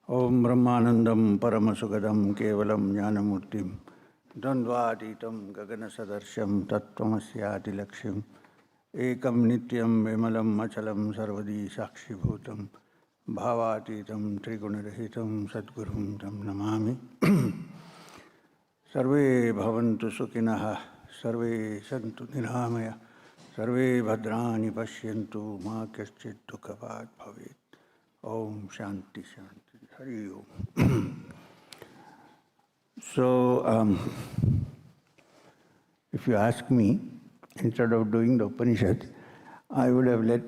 Om Brahmanandam Paramasugadam Kevalam Jnanamurtim Dandvaditam Gaganasadarsham Tattvamasyati Lakshim Ekam Nityam Vimalam Achalam Sarvadi Sakshibhutam Bhavatitam Trigunarahitam Sadgurum Tam Namami Sarve Bhavantu Sukhinaha Sarve Santu Niramaya Sarve Bhadrani Pashyantu Ma Kaschit Dukhavat Bhavet Om Shanti Shanti Hari Om. So, if you ask me, instead of doing the Upanishads, I would have let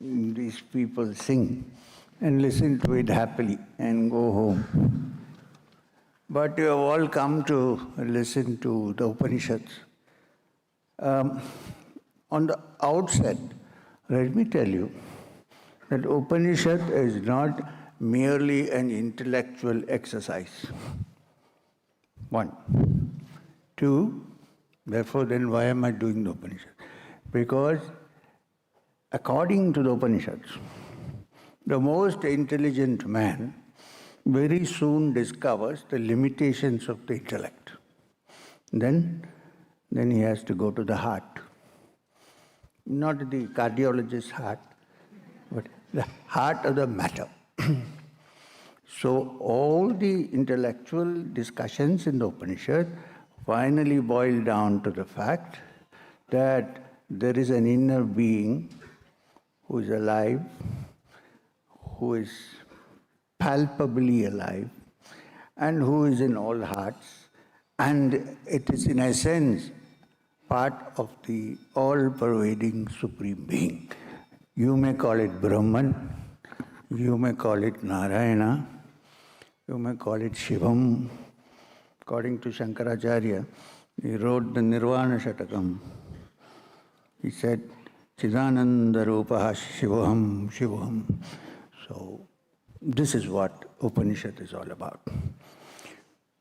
these people sing and listen to it happily and go home. But you have all come to listen to the Upanishads. On the outset, let me tell you that Upanishad is not merely an intellectual exercise. One. Two, therefore then why am I doing the Upanishad? Because according to the Upanishads, the most intelligent man very soon discovers the limitations of the intellect. Then he has to go to the heart. Not the cardiologist's heart, but the heart of the matter. So all the intellectual discussions in the Upanishad finally boil down to the fact that there is an inner being who is alive, who is palpably alive, and who is in all hearts, and it is in essence part of the all-pervading Supreme Being. You may call it Brahman, you may call it Narayana, you may call it Shivam. According to Shankaracharya, he wrote the Nirvana Shatakam. He said, Chidananda Rupaha Shivoham Shivoham. So, this is what Upanishad is all about.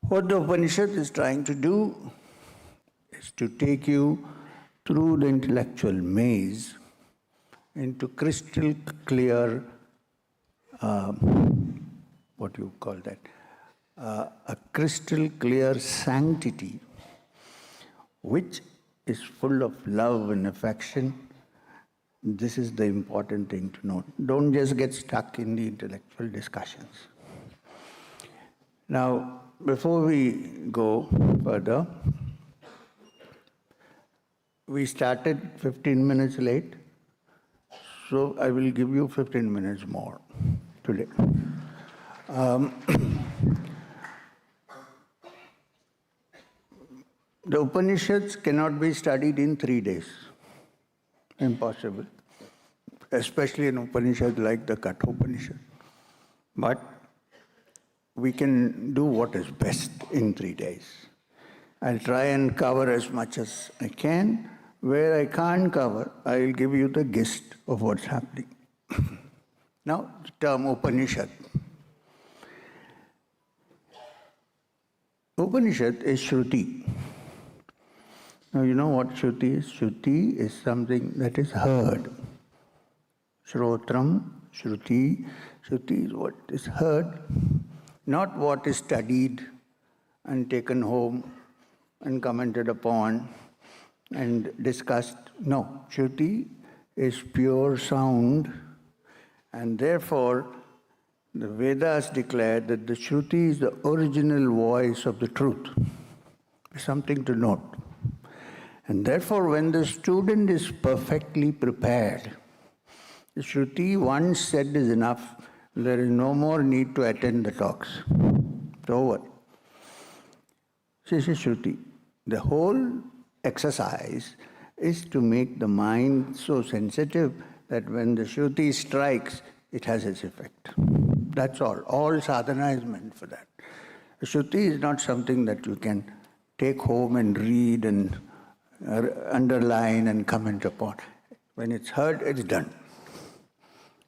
What the Upanishad is trying to do is to take you through the intellectual maze into crystal clear, what do you call that? A crystal clear sanctity which is full of love and affection. This is the important thing to note. Don't just get stuck in the intellectual discussions. Now, before we go further, we started 15 minutes late, so I will give you 15 minutes more today. The Upanishads cannot be studied in 3 days. Impossible. Especially an Upanishad like the Katha Upanishad. But we can do what is best in 3 days. I'll try and cover as much as I can. Where I can't cover, I'll give you the gist of what's happening. Now, the term Upanishad. Upanishad is Shruti. Now, you know what Shruti is? Shruti is something that is heard. Shrotram, Shruti. Shruti is what is heard, not what is studied and taken home and commented upon and discussed. No, Shruti is pure sound, and therefore the Vedas declare that the Shruti is the original voice of the truth. Something to note. And therefore, when the student is perfectly prepared, the Shruti once said is enough. There is no more need to attend the talks. It's over. This is Shruti. The whole exercise is to make the mind so sensitive that when the Shruti strikes, it has its effect. That's all. All sadhana is meant for that. The Shruti is not something that you can take home and read and underline and comment upon. When it's heard, it's done.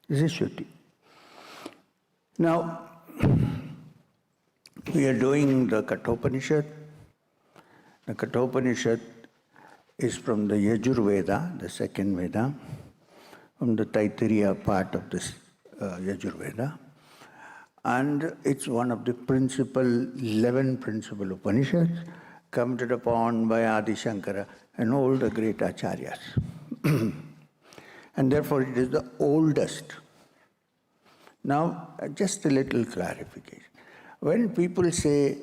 This is Shruti. Now, we are doing the Katha Upanishad. The Katha Upanishad is from the Yajurveda, the second Veda, from the Taittiriya part of this Yajurveda. And it's one of the 11 principal Upanishads commented upon by Adi Shankara and all the great acharyas. And therefore it is the oldest. Now, just a little clarification. When people say,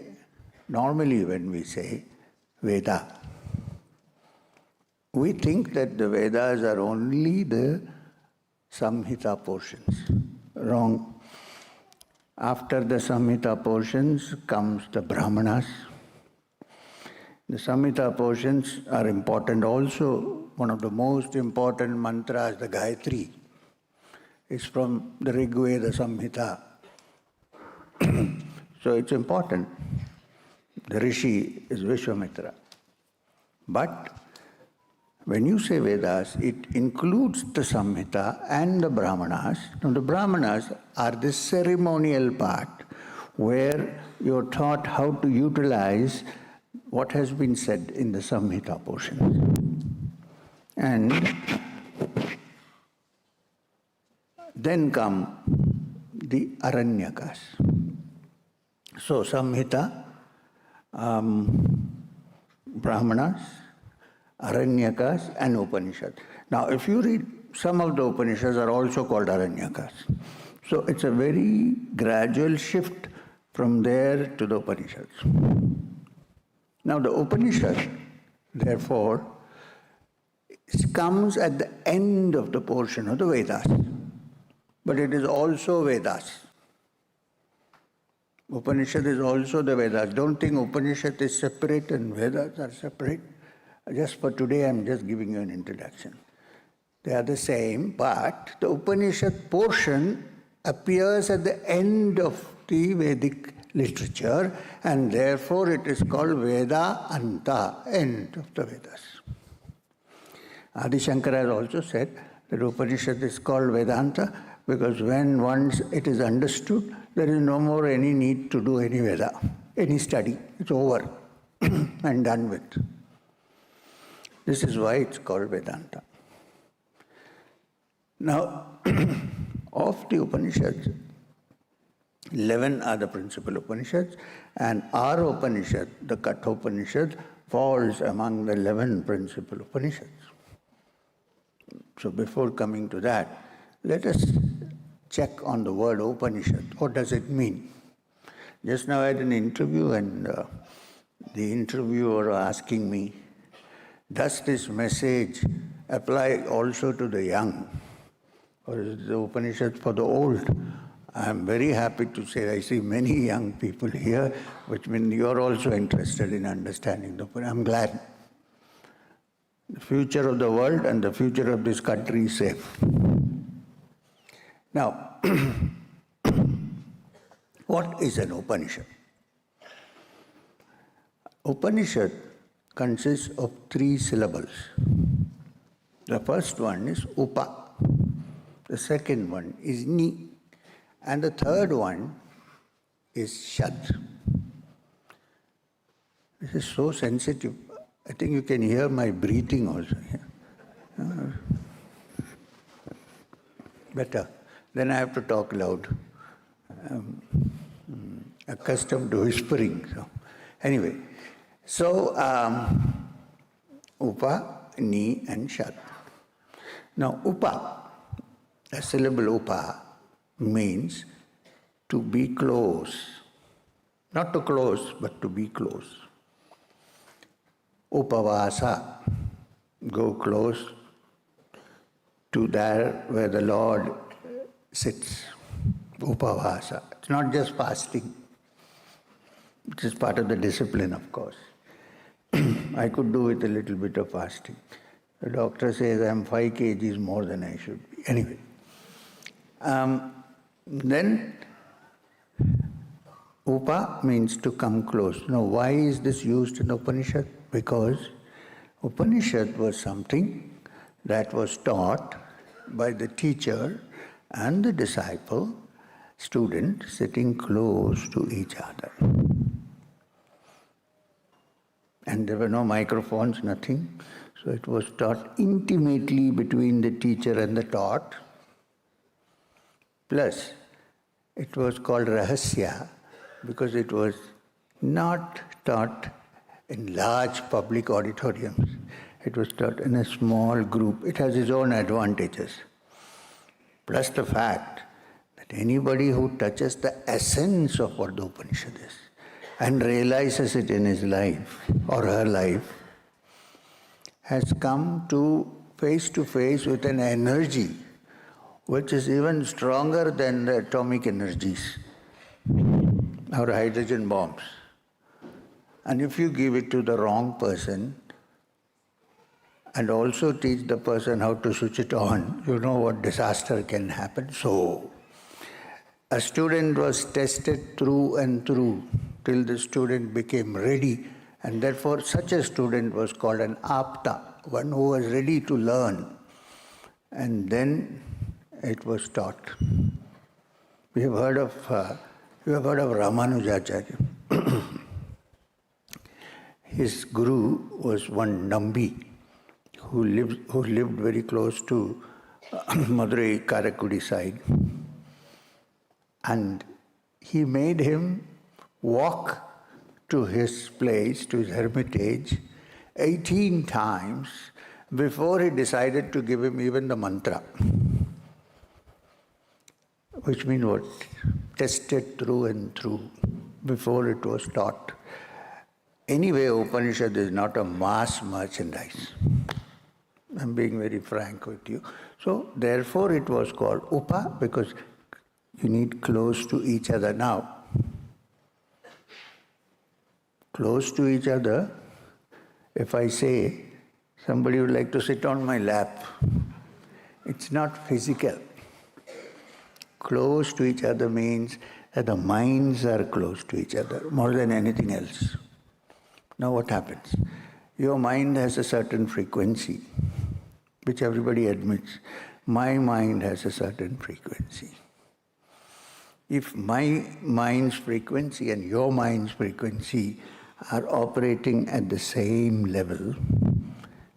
normally when we say Veda, we think that the Vedas are only the Samhita portions. Wrong. After the Samhita portions comes the Brahmanas. The Samhita portions are important also. One of the most important mantras, the Gayatri, is from the Rig Veda Samhita. So it's important. The Rishi is Vishwamitra. But when you say Vedas, it includes the Samhita and the Brahmanas. Now the Brahmanas are the ceremonial part where you're taught how to utilize what has been said in the Samhita portion. And then come the Aranyakas. So Samhita, Brahmanas, Aranyakas and Upanishads. Now if you read, some of the Upanishads are also called Aranyakas. So it's a very gradual shift from there to the Upanishads. Now the Upanishad, therefore, comes at the end of the portion of the Vedas. But it is also Vedas. Upanishad is also the Vedas. Don't think Upanishad is separate and Vedas are separate. Just for today, I'm just giving you an introduction. They are the same, but the Upanishad portion appears at the end of the Vedic literature, and therefore it is called Veda Anta, end of the Vedas. Adi Shankara has also said that Upanishad is called Vedanta because when once it is understood, there is no more any need to do any Veda, any study. It's over and done with. This is why it's called Vedanta. Now, of the Upanishads, 11 are the principal Upanishads, and our Upanishad, the Katha Upanishad, falls among the 11 principal Upanishads. So before coming to that, let us check on the word Upanishad. What does it mean? Just now I had an interview, and the interviewer asking me, does this message apply also to the young? Or is the Upanishad for the old? I am very happy to say I see many young people here, which means you are also interested in understanding the Upanishad. I'm glad. The future of the world and the future of this country is safe. Now, what is an Upanishad? Upanishad consists of 3 syllables. The first one is Upa. The second one is Ni. And the third one is Shad. This is so sensitive. I think you can hear my breathing also. Better. Then I have to talk loud. Accustomed to whispering. So, anyway. So, Upa, Ni and Shad. Now, Upa, the syllable Upa, means to be close. Not to close, but to be close. Upavasa, go close to there where the Lord sits. Upavasa. It's not just fasting. It is part of the discipline, of course. I could do with a little bit of fasting. The doctor says I'm 5 kgs more than I should be. Anyway. Then, Upa means to come close. Now, why is this used in Upanishad? Because Upanishad was something that was taught by the teacher and the disciple, student, sitting close to each other. And there were no microphones, nothing. So it was taught intimately between the teacher and the taught. Plus, It was called Rahasya because it was not taught in large public auditoriums. It was taught in a small group. It has its own advantages. Plus the fact that anybody who touches the essence of what the Upanishad is and realizes it in his life or her life has come to face with an energy which is even stronger than the atomic energies or hydrogen bombs. And if you give it to the wrong person and also teach the person how to switch it on, you know what disaster can happen. So, a student was tested through and through till the student became ready, and therefore such a student was called an apta, one who was ready to learn. And then it was taught. We have heard of Ramanujacharya. His guru was one Nambi who lived very close to Madurai Karakudi side. And he made him walk to his place, to his hermitage, 18 times before he decided to give him even the mantra. Which means what? Tested through and through before it was taught. Anyway, Upanishad is not a mass merchandise. I'm being very frank with you. So, therefore it was called Upa because you need close to each other now. Close to each other, if I say, somebody would like to sit on my lap, it's not physical. Close to each other means that the minds are close to each other more than anything else. Now what happens? Your mind has a certain frequency, which everybody admits. My mind has a certain frequency. If my mind's frequency and your mind's frequency are operating at the same level,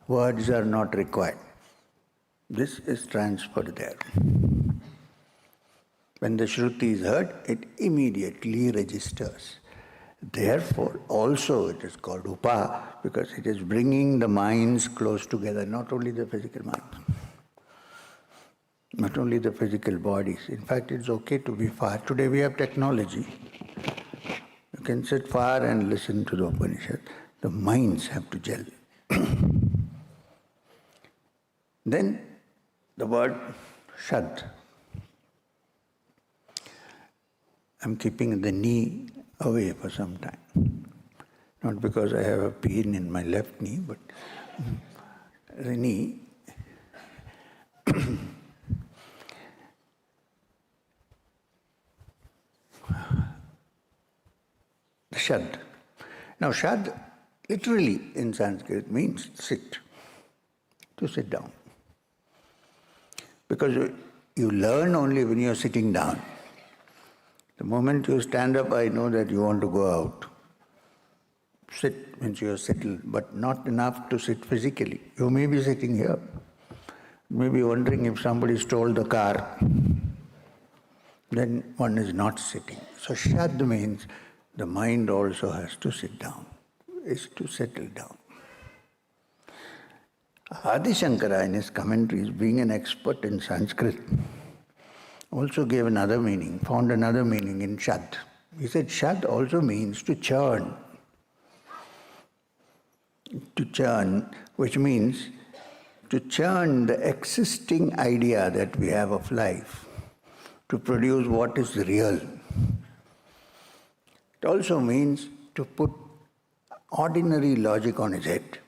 words are not required. This is transferred there. When the Shruti is heard, it immediately registers. Therefore, also it is called Upa because it is bringing the minds close together, not only the physical minds, not only the physical bodies. In fact, it's okay to be far. Today we have technology. You can sit far and listen to the Upanishad. The minds have to gel. Then the word Shad. I'm keeping the knee away for some time. Not because I have a pain in my left knee, but the knee. The Shad. Now Shad literally in Sanskrit means sit, to sit down. Because you learn only when you're sitting down. The moment you stand up, I know that you want to go out. Sit means you are settled, but not enough to sit physically. You may be sitting here. You may be wondering if somebody stole the car. Then one is not sitting. So Shad means the mind also has to sit down, is to settle down. Adi Shankara in his commentaries, being an expert in Sanskrit, also gave another meaning, found another meaning in Shad. He said Shad also means to churn. To churn, which means to churn the existing idea that we have of life to produce what is real. It also means to put ordinary logic on its head.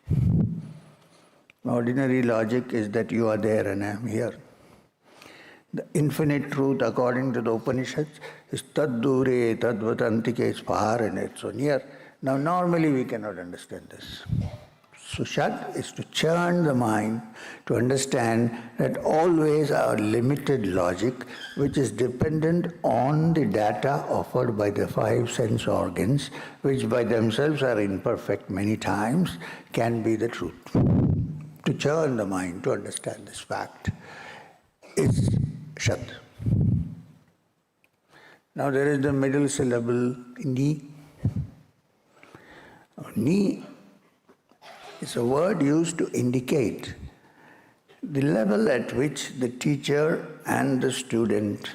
Ordinary logic is that you are there and I am here. The infinite truth, according to the Upanishads, is tad-dure, tad-vatantike, is far and it's so near. Now, normally we cannot understand this. So, Shad is to churn the mind to understand that always our limited logic, which is dependent on the data offered by the 5 sense organs, which by themselves are imperfect many times, can be the truth. To churn the mind to understand this fact is Shad. Now there is the middle syllable, ni. Ni is a word used to indicate the level at which the teacher and the student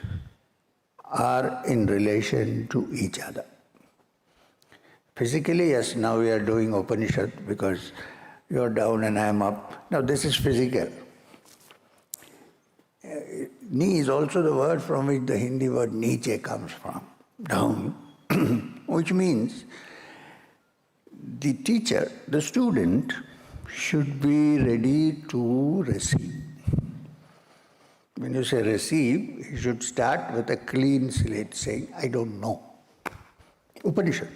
are in relation to each other. Physically, yes, now we are doing Upanishad because you're down and I'm up. Now this is physical. Ni is also the word from which the Hindi word niche comes from, down, which means the teacher, the student, should be ready to receive. When you say receive, you should start with a clean slate saying, I don't know. Upanishad.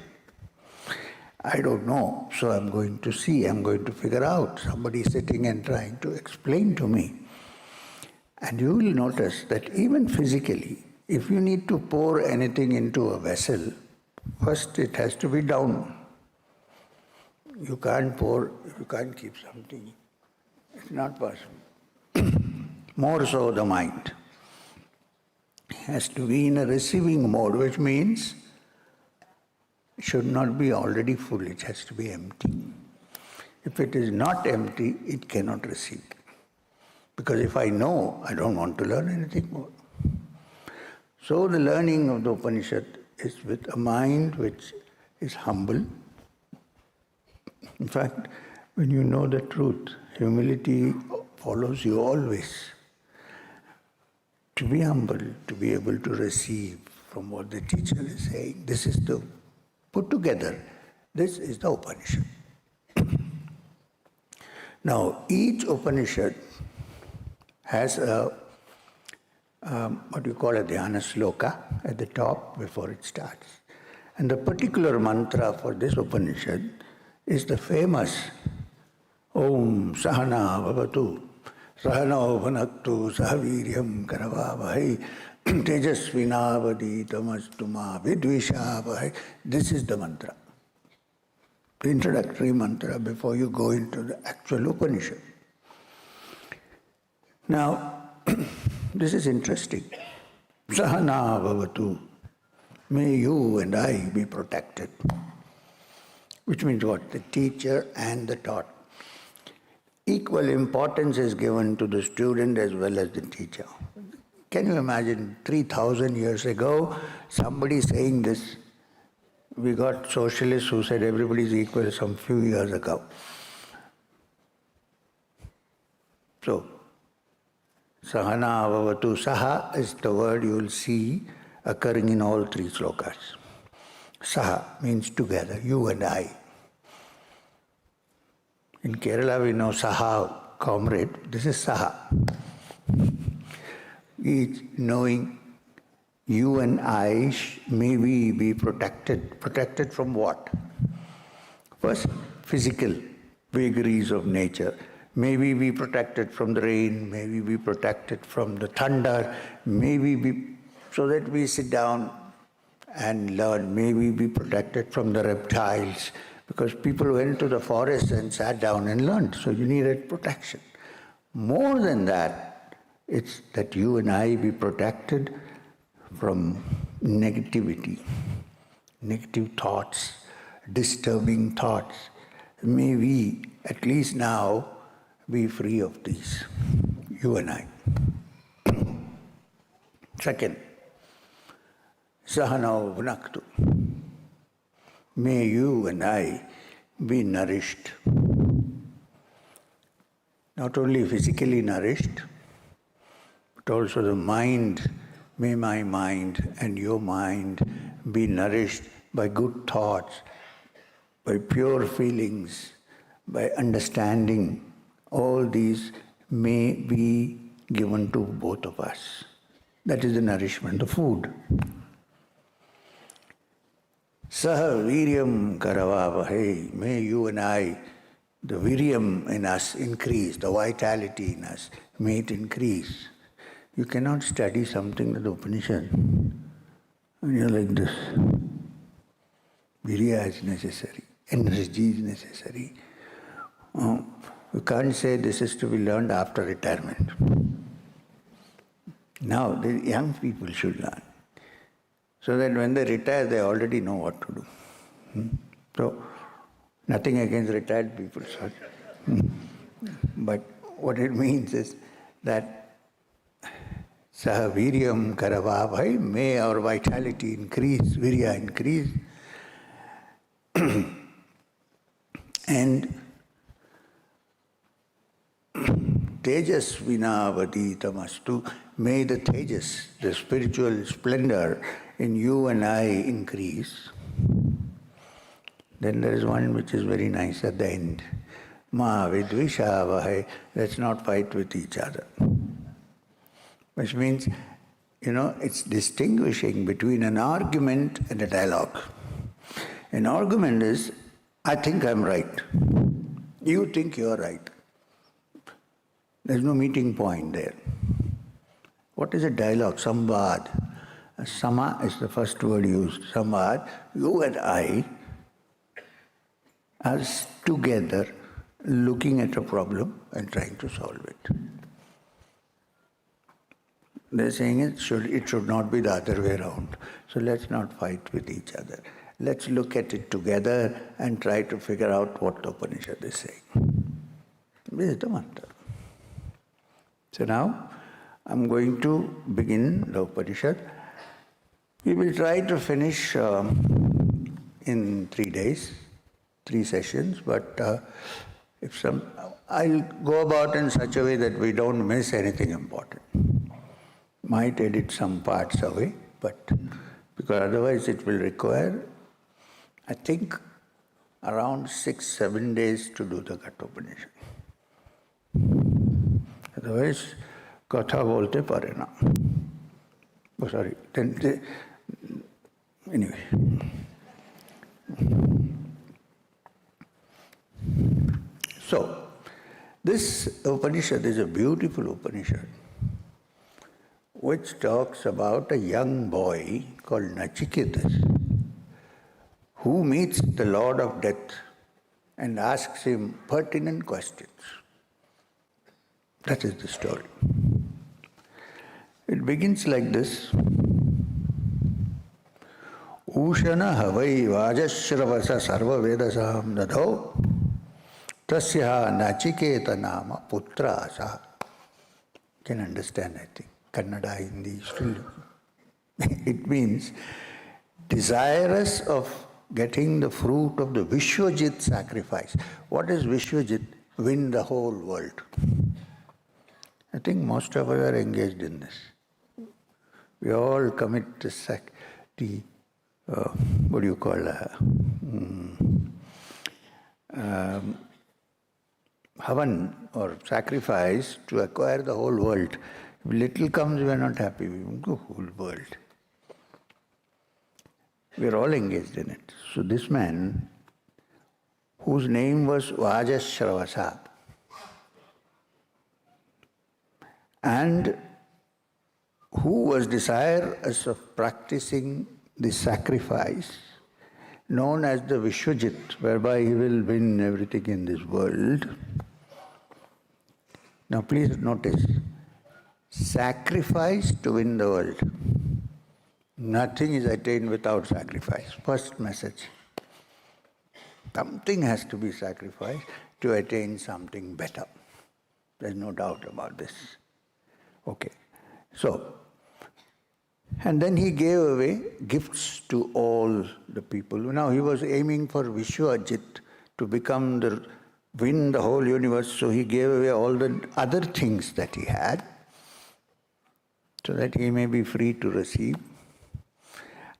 I don't know, so I'm going to see, I'm going to figure out. Somebody sitting and trying to explain to me. And you will notice that even physically, if you need to pour anything into a vessel, first it has to be down. You can't keep something. It's not possible. More so the mind has to be in a receiving mode, which means it should not be already full, it has to be empty. If it is not empty, it cannot receive. Because if I know, I don't want to learn anything more. So the learning of the Upanishad is with a mind which is humble. In fact, when you know the truth, humility follows you always. To be humble, to be able to receive from what the teacher is saying, this is the put together, this is the Upanishad. Now, each Upanishad has a what you call a dhyana sloka at the top before it starts. And the particular mantra for this Upanishad is the famous Om Sahana Bhavatu Sahano Bhanaktu Sahaviryam Karavavahai Tejasvinavadi Tamastuma Vidvishavahai. This is the mantra. The introductory mantra before you go into the actual Upanishad. Now, this is interesting. Sahana Bhavatu. May you and I be protected. Which means what? The teacher and the taught. Equal importance is given to the student as well as the teacher. Can you imagine 3,000 years ago, somebody saying this? We got socialists who said everybody is equal some few years ago. So, Sahana Avavatu. Saha is the word you will see occurring in all three slokas. Saha means together, you and I. In Kerala we know Saha, comrade. This is Saha. Each knowing you and I, may we be protected. Protected from what? First, physical vagaries of nature. May we be protected from the rain, may we be protected from the thunder, may we be, so that we sit down and learn, may we be protected from the reptiles, because people went to the forest and sat down and learned, so you needed protection. More than that, it's that you and I be protected from negativity, negative thoughts, disturbing thoughts. May we, at least now, be free of these, you and I. Second, Sahana Bhunaktu. May you and I be nourished. Not only physically nourished, but also the mind. May my mind and your mind be nourished by good thoughts, by pure feelings, by understanding. All these may be given to both of us. That is the nourishment, the food. Saha viryam karavavahe. May you and I, the viryam in us increase, the vitality in us, may it increase. You cannot study something with the Upanishad and you're like this. Virya is necessary, energy is necessary. You can't say this is to be learned after retirement. Now, the young people should learn. so that when they retire, they already know what to do. So, nothing against retired people, sorry. But what it means is that Saha Viryam Karavavai, may our vitality increase, Virya increase, and Tejas Vinavaditamastu, may the Tejas, the spiritual splendor in you and I increase. Then there is one which is very nice at the end. Ma vidvishavahai, let's not fight with each other. Which means, it's distinguishing between an argument and a dialogue. An argument is, I think I'm right. You think you're right. There's no meeting point there. What is a dialogue? Samvad. Sama is the first word used. Samvad. You and I are together looking at a problem and trying to solve it. They're saying it should not be the other way around. So let's not fight with each other. Let's look at it together and try to figure out what the Upanishad is saying. This is the mantra. So now, I'm going to begin the Upanishad. We will try to finish in 3 days, 3 sessions, but I'll go about in such a way that we don't miss anything important. Might edit some parts away, but because otherwise it will require, I think, around 6-7 days to do the Katha Upanishad. Otherwise, Katha bolte pare na. Oh, sorry. Anyway. So, this Upanishad is a beautiful Upanishad which talks about a young boy called Nachiketa who meets the Lord of Death and asks him pertinent questions. That is the story. It begins like this. Ushana havai vajashravasa sarva vedasam dadho tasya Nachiketa nama putra asa. You can understand, I think. Kannada, Hindi, still. It means desirous of getting the fruit of the Vishwajit sacrifice. What is Vishwajit? Win the whole world. I think most of us are engaged in this. We all commit havan or sacrifice to acquire the whole world. If little comes, we are not happy. We want the whole world. We are all engaged in it. So this man, whose name was Vajashravasa, and who was desirous of practicing the sacrifice known as the Vishwajit, whereby he will win everything in this world. Now please notice, sacrifice to win the world. Nothing is attained without sacrifice. First message. Something has to be sacrificed to attain something better. There's no doubt about this. Okay. So, and then he gave away gifts to all the people. Now he was aiming for Vishwajit, to win the whole universe, so he gave away all the other things that he had, so that he may be free to receive,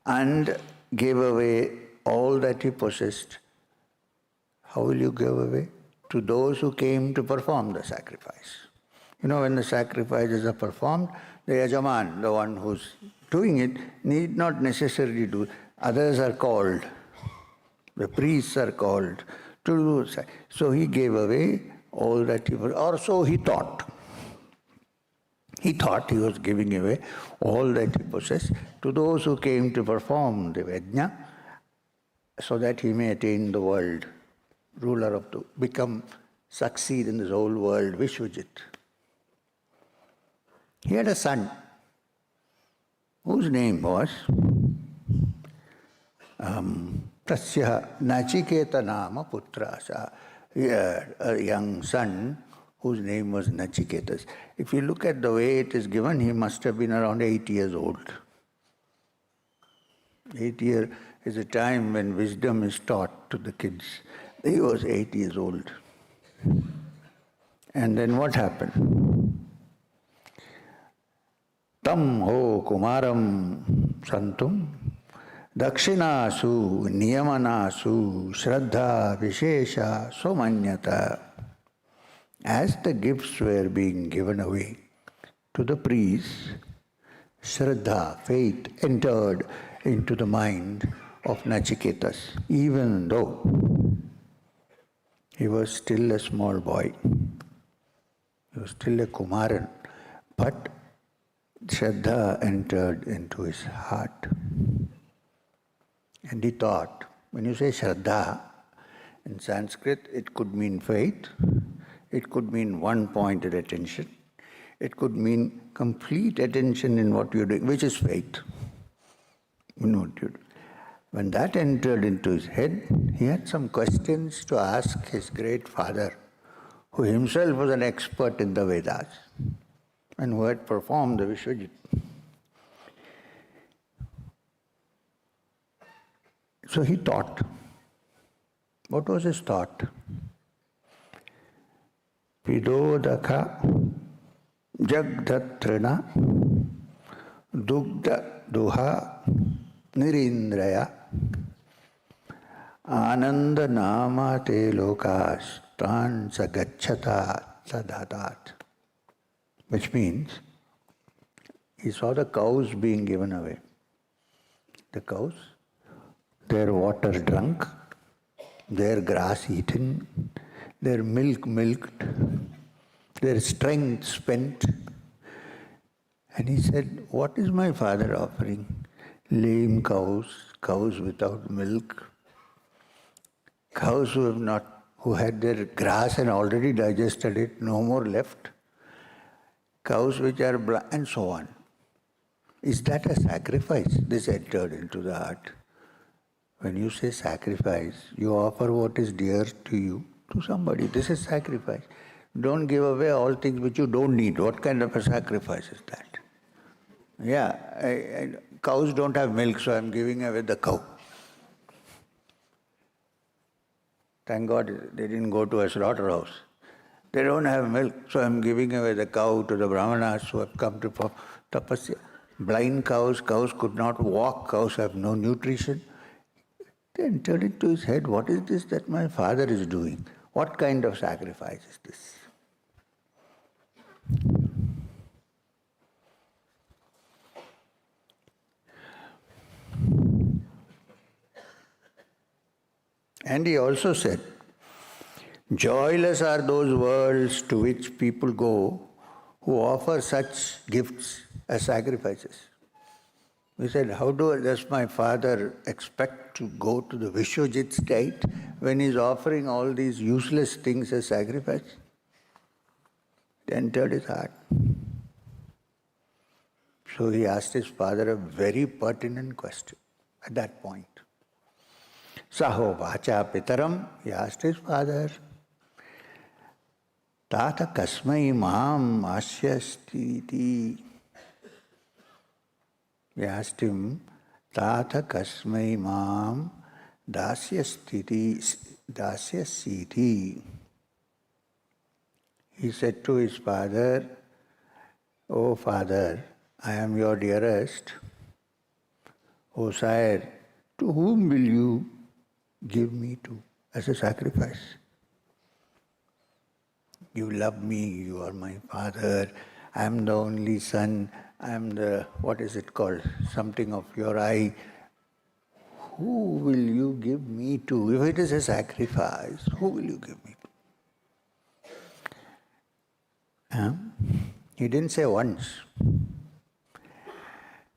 and gave away all that he possessed. How will you give away? To those who came to perform the sacrifice. When the sacrifices are performed, the Yajaman, the one who's doing it, need not necessarily do it. Others are called. The priests are called to do so. So he gave away all that he was, or so he thought. He thought he was giving away all that he possessed to those who came to perform the Yajna, so that he may attain the world, succeed in this whole world, Vishwajit. He had a son whose name was Tasya Nachiketa Nama Putrasa. He had a young son whose name was Nachiketas. If you look at the way it is given, he must have been around 8 years old. 8 years is a time when wisdom is taught to the kids. He was 8 years old. And then what happened? Tam ho kumaram santum dakshinasu niyamanasu shraddha vishesha somanyata. As the gifts were being given away to the priests, shraddha, faith, entered into the mind of Nachiketas, even though he was still a small boy. He was still a Kumaran, but Shraddha entered into his heart. And he thought, when you say Shraddha, in Sanskrit it could mean faith, it could mean one-pointed attention, it could mean complete attention in what you're doing, which is faith. You know what you do. When that entered into his head, he had some questions to ask his great father, who himself was an expert in the Vedas and who had performed the Vishwajit. So he thought. What was his thought? Pidodaka Jagdatrina Dugda Duha Nirindraya Ananda Nama Te Lokas Tan Sagachata Sadatat. Which means he saw the cows being given away. The cows, their water drunk, their grass eaten, their milk milked, their strength spent. And he said, what is my father offering? Lame cows, cows without milk, cows who had their grass and already digested it, no more left, cows which are blind, and so on. Is that a sacrifice? This entered into the heart. When you say sacrifice, you offer what is dear to you to somebody. This is sacrifice. Don't give away all things which you don't need. What kind of a sacrifice is that? Yeah, cows don't have milk, so I'm giving away the cow. Thank God they didn't go to a slaughterhouse. They don't have milk, so I'm giving away the cow to the brahmanas who have come to tapasya. Blind cows, cows could not walk, cows have no nutrition. They entered into his head, what is this that my father is doing? What kind of sacrifice is this? And he also said, joyless are those worlds to which people go who offer such gifts as sacrifices. We said, how does my father expect to go to the Vishwajit state when he's offering all these useless things as sacrifice? It entered his heart. So he asked his father a very pertinent question at that point. Saho vacha pitaram, he asked his father, Tata kasmai mam asyastiti. He asked him, Tata kasmai mam dasyasiti. He said to his father, O father, I am your dearest. O sire, to whom will you give me to as a sacrifice? You love me, you are my father, I am the only son, I am the, what is it called, something of your eye. Who will you give me to? If it is a sacrifice, who will you give me to? He didn't say once.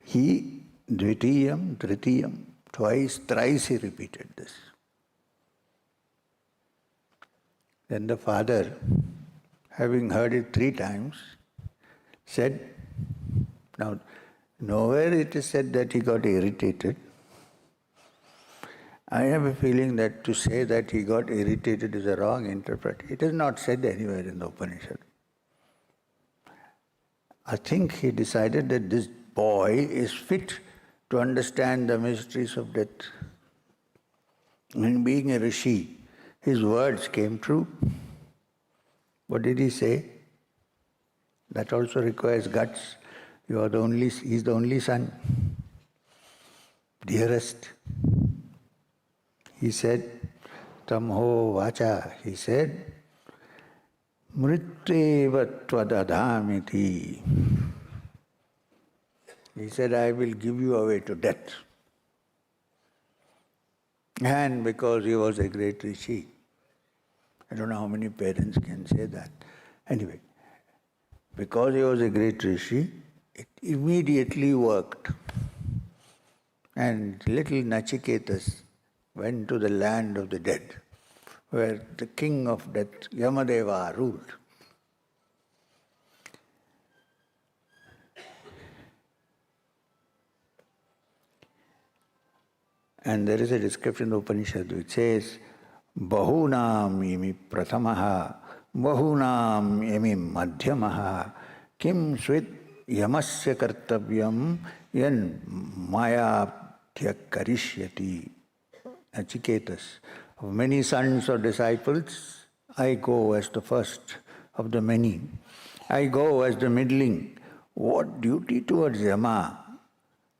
He, dvitiyam, tritiyam, twice, thrice he repeated this. Then the father, having heard it 3 times, said, now nowhere it is said that he got irritated. I have a feeling that to say that he got irritated is a wrong interpretation. It is not said anywhere in the Upanishad. I think he decided that this boy is fit to understand the mysteries of death. And being a Rishi, his words came true. What did he say? That also requires guts. He's the only son. Dearest. He said, Tamho vacha, he said, Mrityeva tvadadhamiti. He said, I will give you away to death. And because he was a great Rishi, I don't know how many parents can say that. Anyway, because he was a great Rishi, it immediately worked. And little Nachiketas went to the land of the dead, where the king of death, Yamadeva, ruled. And there is a description in the Upanishad which says, Bahunam imi prathamaha, bahunam imi madhyamaha, kim svit yamasya kartavyam yan maya karishyati. Nachiketas. Of many sons or disciples, I go as the first of the many. I go as the middling. What duty towards Yama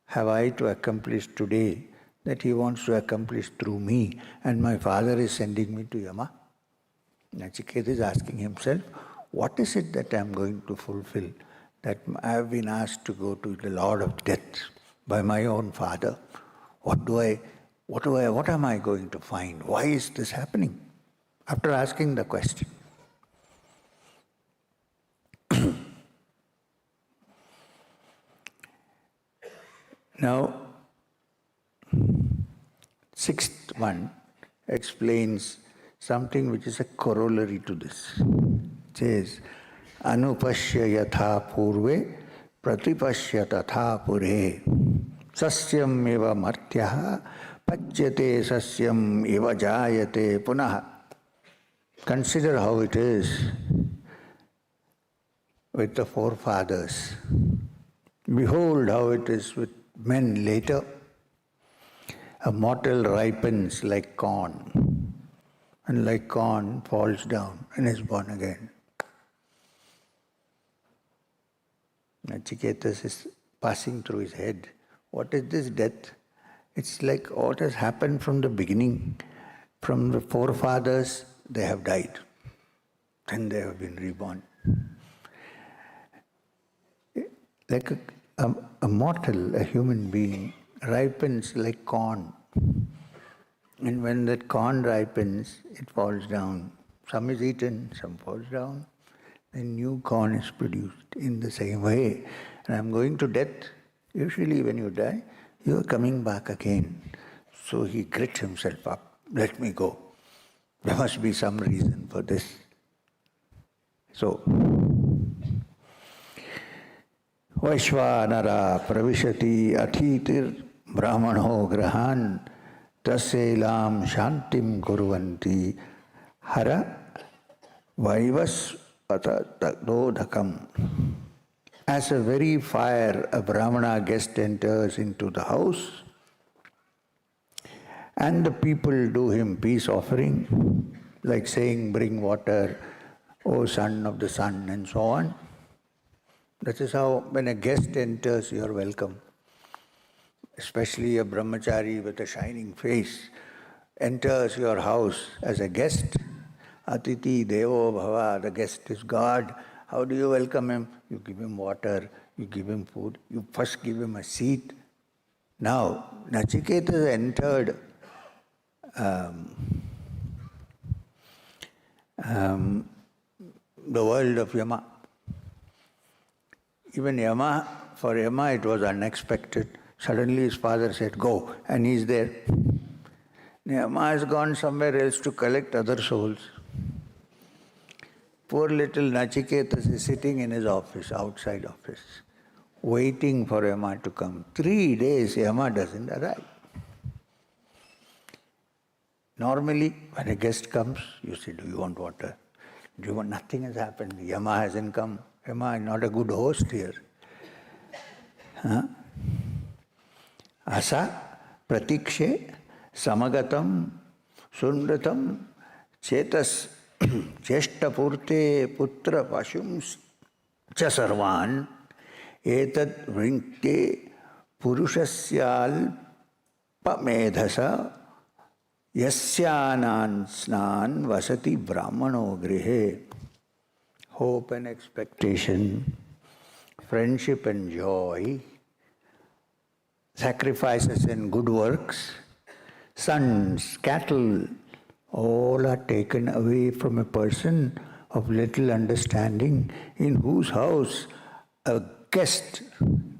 have I to accomplish today that he wants to accomplish through me, and my father is sending me to Yama? Nachiketa is asking himself, what is it that I am going to fulfill, that I have been asked to go to the Lord of Death by my own father? What am I going to find? Why is this happening? After asking the question. Now, sixth one explains something which is a corollary to this. It says, Anupashya yatha purve pratipashya tatha pure sasyam eva martyaha pachyate sasyam eva jayate punaha. Consider how it is with the forefathers. Behold how it is with men later. A mortal ripens like corn, and like corn falls down and is born again. Nachiketas is passing through his head. What is this death? It's like what has happened from the beginning. From the forefathers, they have died. Then they have been reborn. Like a mortal, a human being, ripens like corn. And when that corn ripens, it falls down. Some is eaten, some falls down. Then new corn is produced in the same way. And I'm going to death. Usually when you die, you are coming back again. So he grit himself up. Let me go. There must be some reason for this. So, Vaishvanara pravishati athitir brahmano grahan taselam shantim kurvanti hara vaivas patadodhakam. As a very fire, a brahmana guest enters into the house, and the people do him peace offering, like saying, bring water, O son of the sun, and so on. That is how, when a guest enters, you are welcome. Especially a brahmachari with a shining face enters your house as a guest. Atiti Devo Bhava, the guest is God. How do you welcome him? You give him water, you give him food, you first give him a seat. Now, Nachiketa entered the world of Yama. Even Yama, for Yama it was unexpected. Suddenly his father said, go, and he's there. Yama has gone somewhere else to collect other souls. Poor little Nachiketa is sitting in his office, outside office, waiting for Yama to come. 3 days Yama doesn't arrive. Normally, when a guest comes, you say, do you want water? Do you want? Nothing has happened. Yama hasn't come. Yama is not a good host here. Asa pratikshe samagatam sunratam chetas cheshtapurte putra pashums cha sarvan etad vrinkte purushasya alpamedhasa yasyanan snan vasati brahmano grihe. Hope and expectation, friendship and joy, sacrifices and good works, sons, cattle, all are taken away from a person of little understanding in whose house a guest,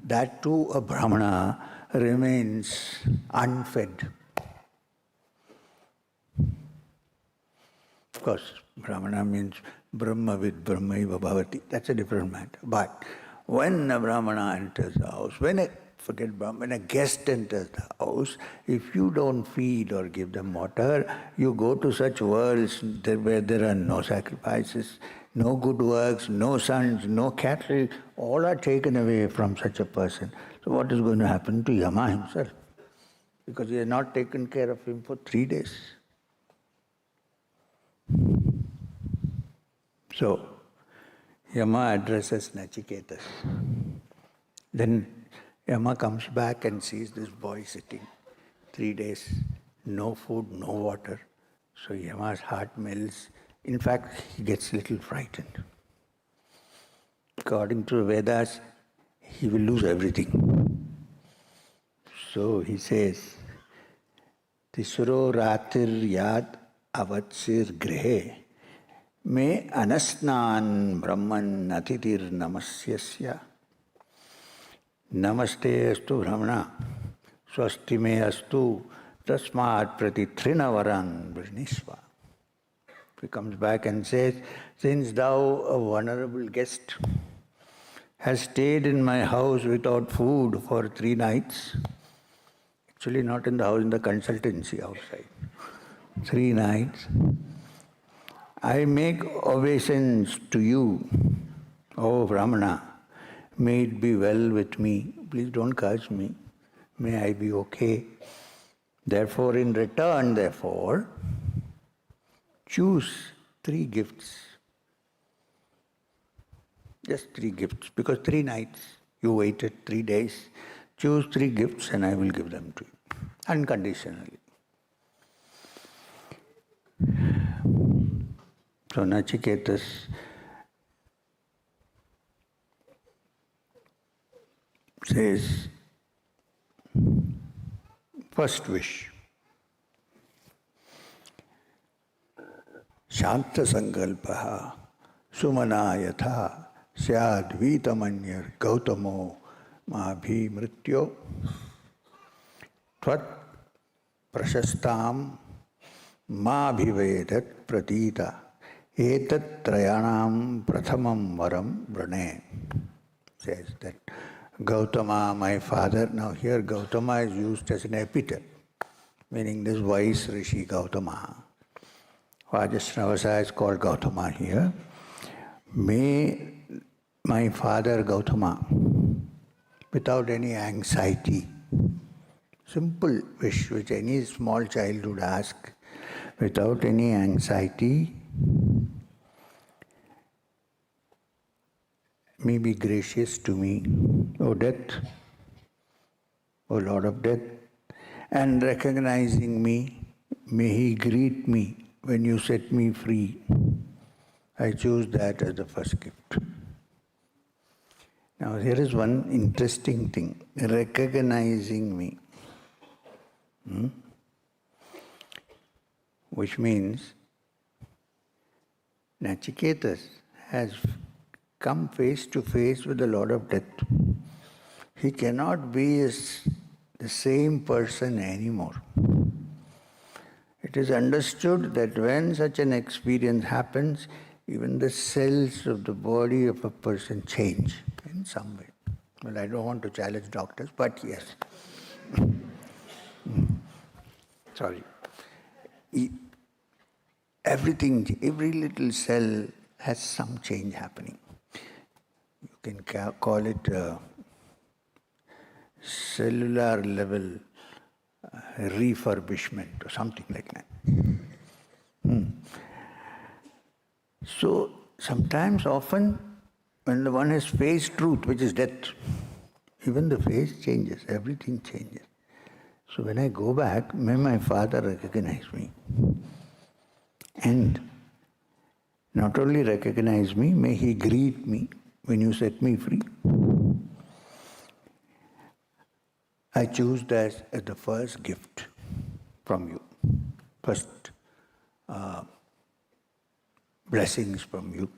that too a Brahmana, remains unfed. Of course, Brahmana means Brahmavid Brahmaiva Bhavati. That's a different matter. But when a Brahmana enters the house, when a guest enters the house, if you don't feed or give them water, you go to such worlds where there are no sacrifices, no good works, no sons, no cattle, all are taken away from such a person. So what is going to happen to Yama himself? Because he has not taken care of him for 3 days. So, Yama addresses Nachiketa. Then Yama comes back and sees this boy sitting 3 days, no food, no water. So Yama's heart melts. In fact, he gets a little frightened. According to the Vedas, he will lose everything. So he says, Tisro ratir yad avatsir grihe me anasnan brahman atitir namasyasya namaste astu brahmana swasti me astu tasmat pratithrinavarang vrishnisva. He comes back and says, since thou, a vulnerable guest, has stayed in my house without food for 3 nights, actually not in the house, in the consultancy outside, 3 nights, I make obeisance to you, O Brahmana. May it be well with me. Please don't curse me. May I be okay. Therefore, in return, choose 3 gifts. Just 3 gifts. Because 3 nights, you waited 3 days. Choose 3 gifts and I will give them to you. Unconditionally. So Nachiketa says, first wish, Shanta Sankalpaha Sumana Yatha Syad Vitamanyar Gautamo Mabhi Mrityo Tvat Prashastam Mabhivedat Pratita Etat Trayanam Prathamam Varam Vrane. Says that Gautama, my father, now here Gautama is used as an epithet, meaning this wise Rishi Gautama. Vajasnavasa is called Gautama here. May my father Gautama, without any anxiety, simple wish which any small child would ask, without any anxiety, may be gracious to me, O death, O Lord of death, and recognizing me, may he greet me when you set me free. I choose that as the first gift. Now here is one interesting thing, recognizing me. Which means Nachiketa has come face to face with the Lord of Death. He cannot be the same person anymore. It is understood that when such an experience happens, even the cells of the body of a person change in some way. Well, I don't want to challenge doctors, but yes. Sorry. everything, every little cell has some change happening. You can call it cellular level refurbishment or something like that. So sometimes, often, when the one has faced truth, which is death, even the face changes, everything changes. So when I go back, may my father recognize me. And not only recognize me, may he greet me when you set me free. I choose that as the first gift from you. First blessings from you.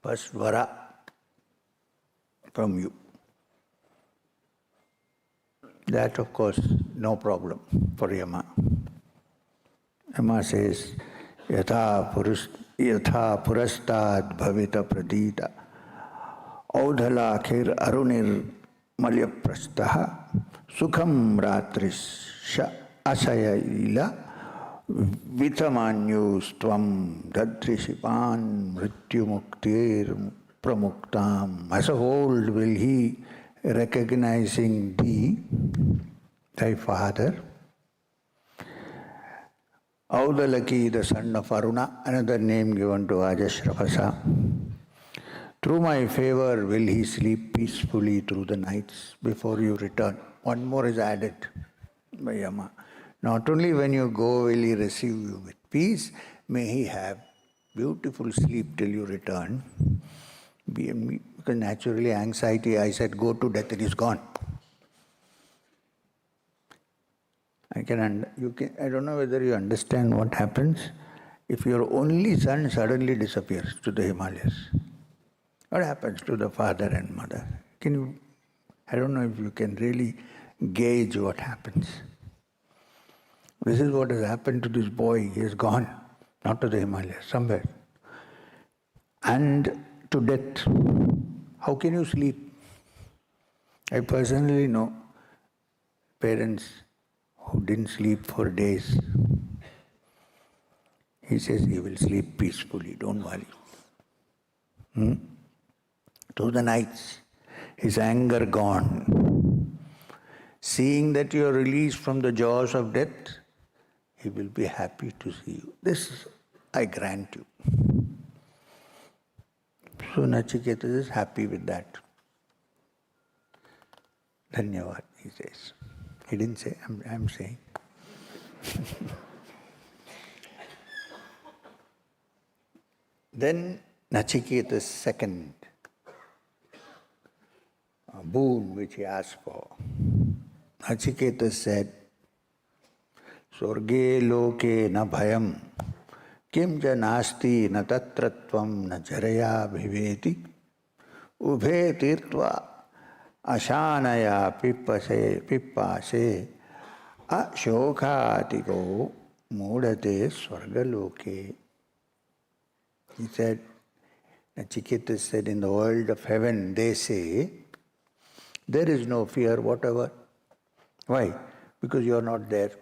First vara from you. That, of course, no problem for Yama. Yama says, Yatha purastad bhavita pradita audhala khir arunir malyaprastaha sukham ratris sha asayila vitamanyustvam dadrishipan mrityumuktir pramuktam. As a whole will he, recognizing thee, thy father, Audalaki, the son of Aruna, another name given to Ajashrapasa. Through my favor will he sleep peacefully through the nights before you return. One more is added by Yama. Not only when you go will he receive you with peace, may he have beautiful sleep till you return. Because naturally anxiety, I said go to death, it is gone. I don't know whether you understand what happens if your only son suddenly disappears to the Himalayas. What happens to the father and mother? I don't know if you can really gauge what happens. This is what has happened to this boy. He is gone, not to the Himalayas, somewhere. And to death. How can you sleep? I personally know parents who didn't sleep for days. He says he will sleep peacefully, don't worry. Through the nights, his anger gone. Seeing that you are released from the jaws of death, he will be happy to see you. This I grant you. So Nachiketa is happy with that. Dhanyavad, he says. He didn't say, I'm saying. Then Nachiketa's second boon which he asked for. Nachiketa said, Swarge loke na bhayam kim ja nasti na tatratvam na jaraya bhiveti ubhe tirtva ashanaya pippase ashokhatiko mudate swargaloke. He said, Nachiketa said, in the world of heaven they say, there is no fear whatever. Why? Because you are not there.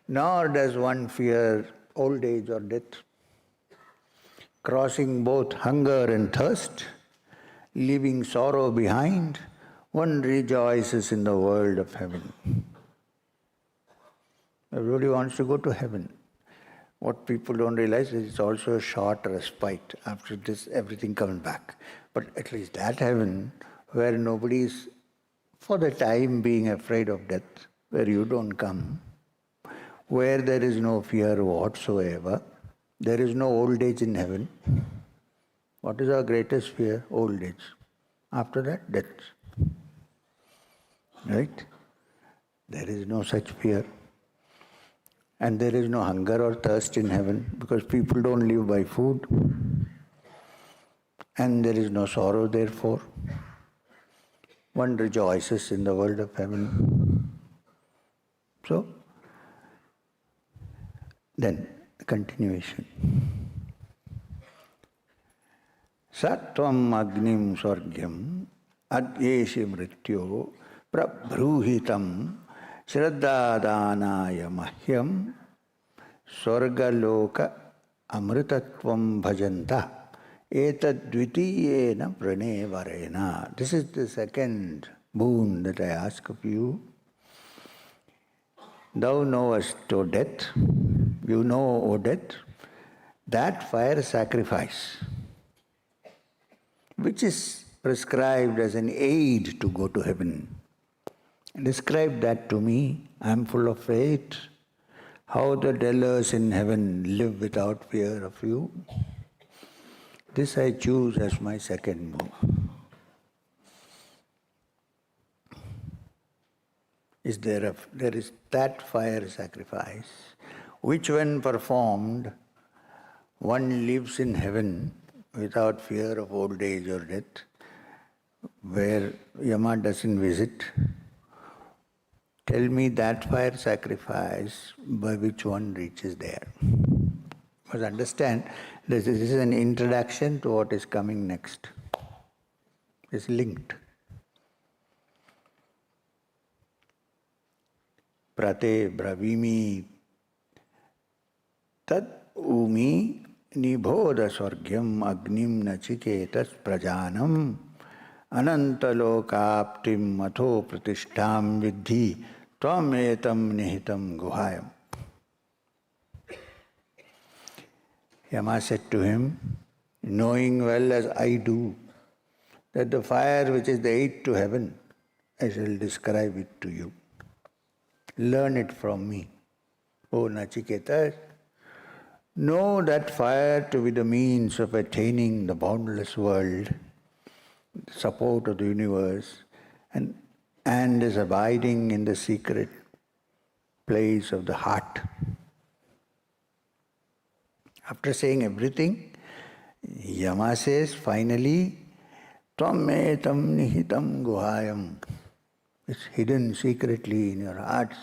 Nor does one fear old age or death. Crossing both hunger and thirst, leaving sorrow behind, one rejoices in the world of heaven. Everybody wants to go to heaven. What people don't realize is it's also a short respite. After this, everything comes back. But at least that heaven, where nobody is, for the time being, afraid of death, where you don't come, where there is no fear whatsoever, there is no old age in heaven. What is our greatest fear? Old age. After that, death. Right? There is no such fear. And there is no hunger or thirst in heaven because people don't live by food. And there is no sorrow, therefore. One rejoices in the world of heaven. So, then, continuation. Sattvam agnim swargyam adyeshi mrityo prabhruhitam shraddhadanaya mahyam swargaloka amritatvam bhajanta etad dvitiyena pranevarena. This is the second boon that I ask of you. Thou knowest, O death, you know, O death, that fire sacrifice, which is prescribed as an aid to go to heaven. Describe that to me. I am full of faith. How the dwellers in heaven live without fear of you. This I choose as my second boon. There is that fire sacrifice, which when performed, one lives in heaven without fear of old age or death, where Yama doesn't visit. Tell me that fire sacrifice by which one reaches there. You must understand, this is an introduction to what is coming next. It's linked. Prate bravimi tad umi nibodha swargyam agnim nachiketas prajanam anantalokaptim matho pratishtam vidhi tvam etam nihitam guhayam. Yama said to him, knowing well as I do that the fire which is the aid to heaven, I shall describe it to you. Learn it from me. O Nachiketa, know that fire to be the means of attaining the boundless world, the support of the universe, and is abiding in the secret place of the heart. After saying everything, Yama says finally, Tvam etam nihitam guhayam. It's hidden secretly in your hearts.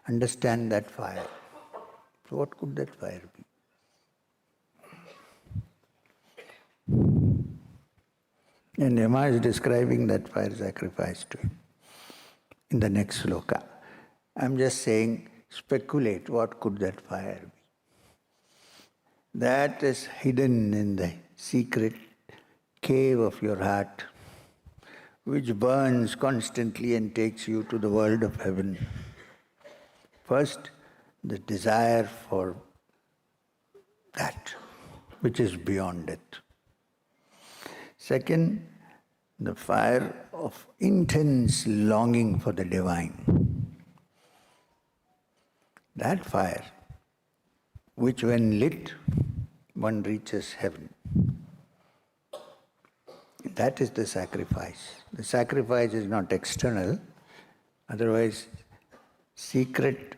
Understand that fire. So what could that fire be? And Yama is describing that fire sacrifice to him in the next sloka. I'm just saying, speculate, what could that fire be? That is hidden in the secret cave of your heart, which burns constantly and takes you to the world of heaven. First, the desire for that which is beyond death. Second, the fire of intense longing for the divine. That fire, which when lit, one reaches heaven. That is the sacrifice. The sacrifice is not external, otherwise secret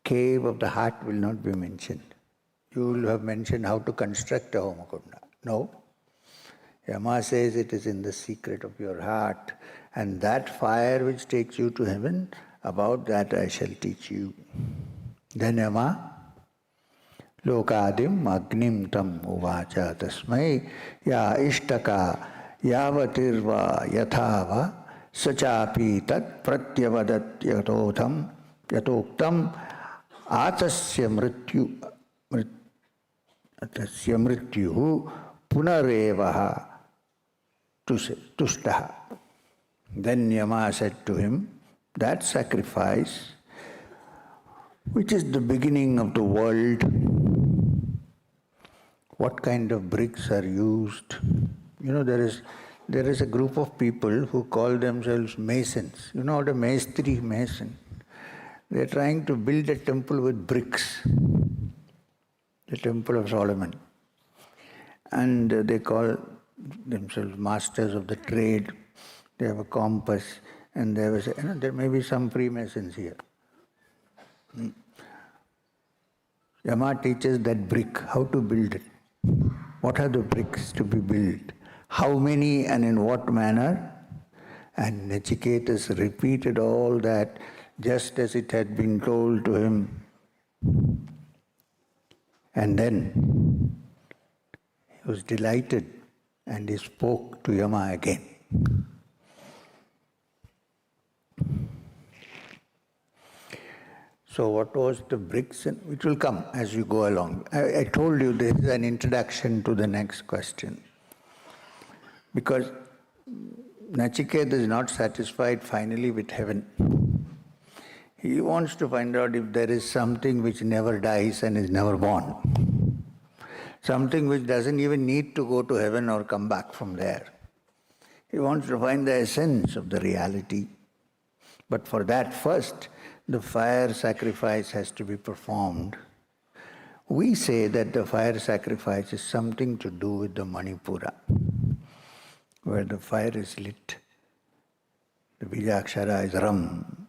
cave of the heart will not be mentioned. You will have mentioned how to construct a homakunda. No. Yama says it is in the secret of your heart, and that fire which takes you to heaven, about that I shall teach you. Then Yama, Lokadim agnim tam uvacha tasmai ya ishtaka yavatirva yathava sachapi tat pratyavadat yatoktam atasya mrityu punarevaha tushtaha. Then Yama said to him, that sacrifice, which is the beginning of the world, what kind of bricks are used? You know, there is a group of people who call themselves masons. You know what a mason? They are trying to build a temple with bricks, the Temple of Solomon. And they call themselves masters of the trade. They have a compass, and there may be some Freemasons here. Yama teaches that brick, how to build it. What are the bricks to be built? How many and in what manner? And Nachiketa repeated all that just as it had been told to him. And then he was delighted and he spoke to Yama again. So what was the bricks? And it will come as you go along. I told you this is an introduction to the next question. Because Nachiketa is not satisfied finally with heaven. He wants to find out if there is something which never dies and is never born. Something which doesn't even need to go to heaven or come back from there. He wants to find the essence of the reality. But for that first, the fire sacrifice has to be performed. We say that the fire sacrifice is something to do with the Manipura, where the fire is lit. The Bijakshara is Ram,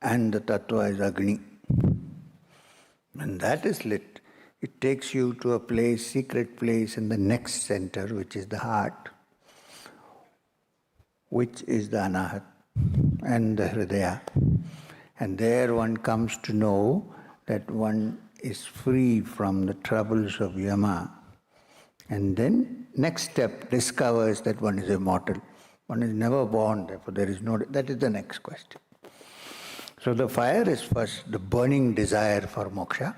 and the Tattva is Agni. When that is lit, it takes you to a place, secret place in the next center, which is the heart, which is the Anahat and the Hridaya. And there one comes to know that one is free from the troubles of Yama. And then, next step, discovers that one is immortal. One is never born, therefore there is no... That is the next question. So the fire is first the burning desire for moksha.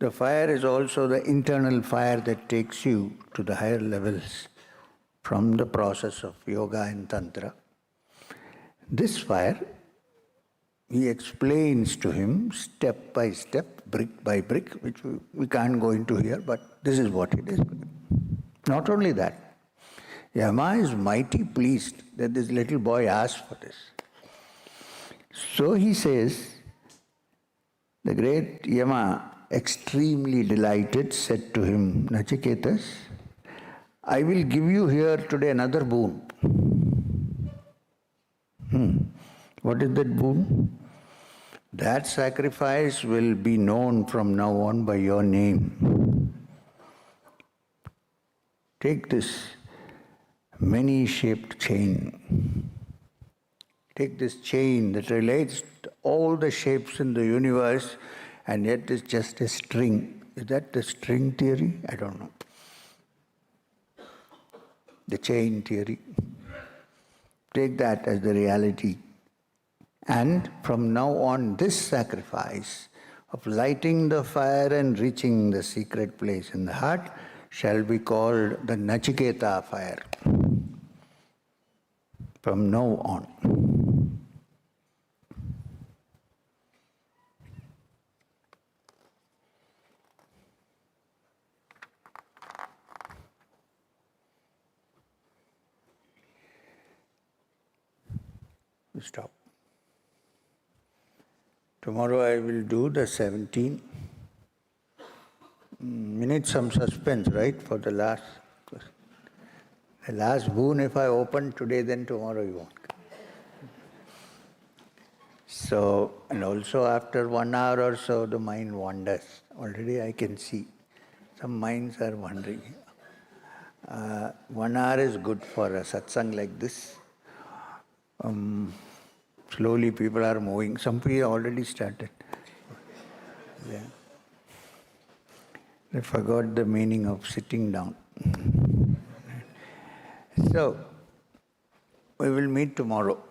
The fire is also the internal fire that takes you to the higher levels from the process of yoga and tantra. This fire, he explains to him step by step, brick by brick, which we can't go into here, but this is what it is. Not only that, Yama is mighty pleased that this little boy asked for this. So he says, the great Yama, extremely delighted, said to him, Nachiketas, I will give you here today another boon. What is that boon? That sacrifice will be known from now on by your name. Take this many-shaped chain. Take this chain that relates to all the shapes in the universe and yet is just a string. Is that the string theory? I don't know. The chain theory. Take that as the reality. And from now on, this sacrifice of lighting the fire and reaching the secret place in the heart shall be called the Nachiketa fire. From now on. Stop. Tomorrow I will do the 17. We need some suspense, right, for the last question. The last boon, if I open today, then tomorrow you won't. So, and also after 1 hour or so, the mind wanders. Already I can see. Some minds are wandering. 1 hour is good for a satsang like this. Slowly people are moving. Some people already started. Yeah. They forgot the meaning of sitting down. So, we will meet tomorrow.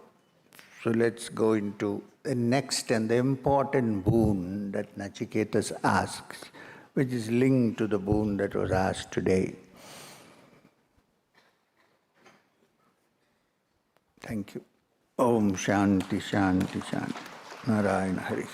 So let's go into the next and the important boon that Nachiketas asks, which is linked to the boon that was asked today. Thank you. Om Shanti Shanti Shanti. Narayana Hari.